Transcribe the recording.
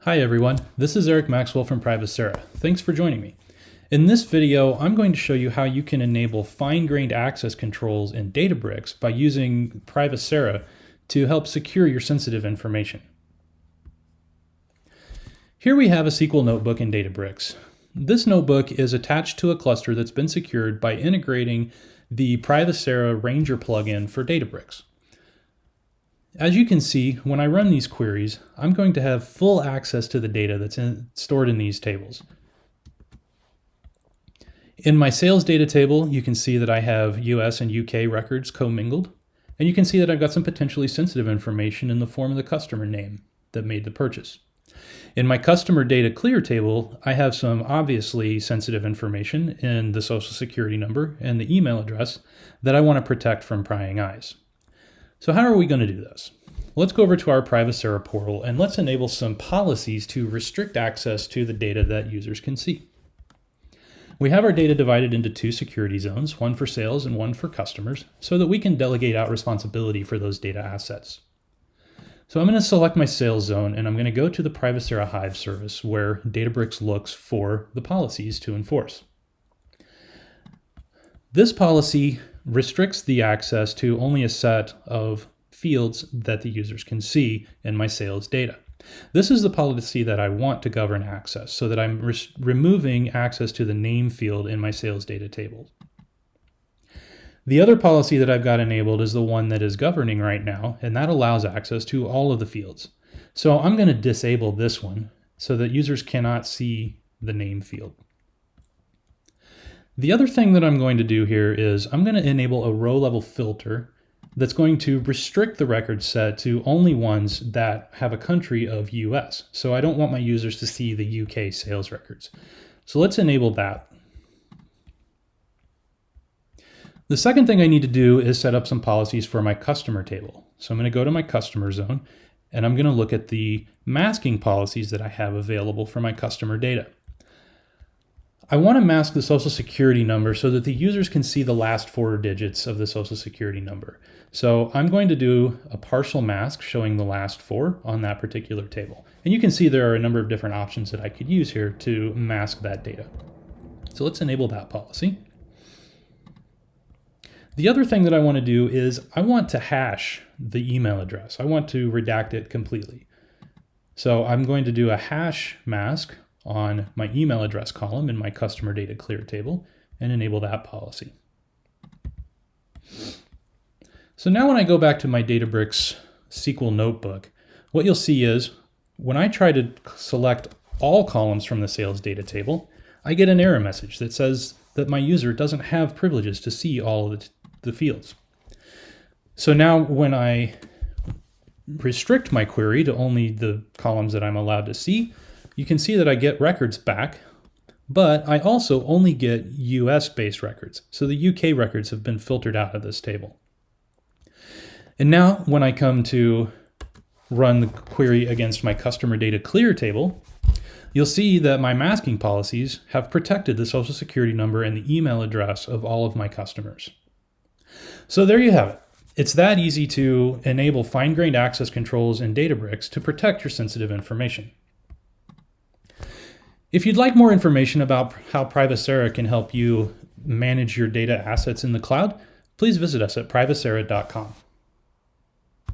Hi everyone, this is Eric Maxwell from Privacera. Thanks for joining me. In this video, I'm going to show you how you can enable fine-grained access controls in Databricks by using Privacera to help secure your sensitive information. Here we have a SQL notebook in Databricks. This notebook is attached to a cluster that's been secured by integrating the Privacera Ranger plugin for Databricks. As you can see, when I run these queries, I'm going to have full access to the data that's stored in these tables. In my sales data table, you can see that I have US and UK records commingled, and you can see that I've got some potentially sensitive information in the form of the customer name that made the purchase. In my customer data clear table, I have some obviously sensitive information in the social security number and the email address that I want to protect from prying eyes. So how are we going to do this? Let's go over to our Privacera portal and let's enable some policies to restrict access to the data that users can see. We have our data divided into two security zones, one for sales and one for customers, so that we can delegate out responsibility for those data assets. So I'm going to select my sales zone and I'm going to go to the Privacera Hive service where Databricks looks for the policies to enforce. This policy restricts the access to only a set of fields that the users can see in my sales data. This is the policy that I want to govern access so that I'm removing access to the name field in my sales data table. The other policy that I've got enabled is the one that is governing right now, and that allows access to all of the fields. So I'm going to disable this one so that users cannot see the name field. The other thing that I'm going to do here is I'm going to enable a row level filter that's going to restrict the record set to only ones that have a country of US. So I don't want my users to see the UK sales records. So let's enable that. The second thing I need to do is set up some policies for my customer table. So I'm going to go to my customer zone and I'm going to look at the masking policies that I have available for my customer data. I want to mask the social security number so that the users can see the last four digits of the social security number. So I'm going to do a partial mask showing the last four on that particular table. And you can see there are a number of different options that I could use here to mask that data. So let's enable that policy. The other thing that I want to do is I want to hash the email address. I want to redact it completely. So I'm going to do a hash mask on my email address column in my customer data clear table and enable that policy. So now when I go back to my Databricks SQL notebook, what you'll see is when I try to select all columns from the sales data table, I get an error message that says that my user doesn't have privileges to see all of the fields. So now when I restrict my query to only the columns that I'm allowed to see, you can see that I get records back, but I also only get US-based records. So the UK records have been filtered out of this table. And now when I come to run the query against my customer data clear table, you'll see that my masking policies have protected the social security number and the email address of all of my customers. So there you have it. It's that easy to enable fine-grained access controls in Databricks to protect your sensitive information. If you'd like more information about how Privacera can help you manage your data assets in the cloud, please visit us at privacera.com.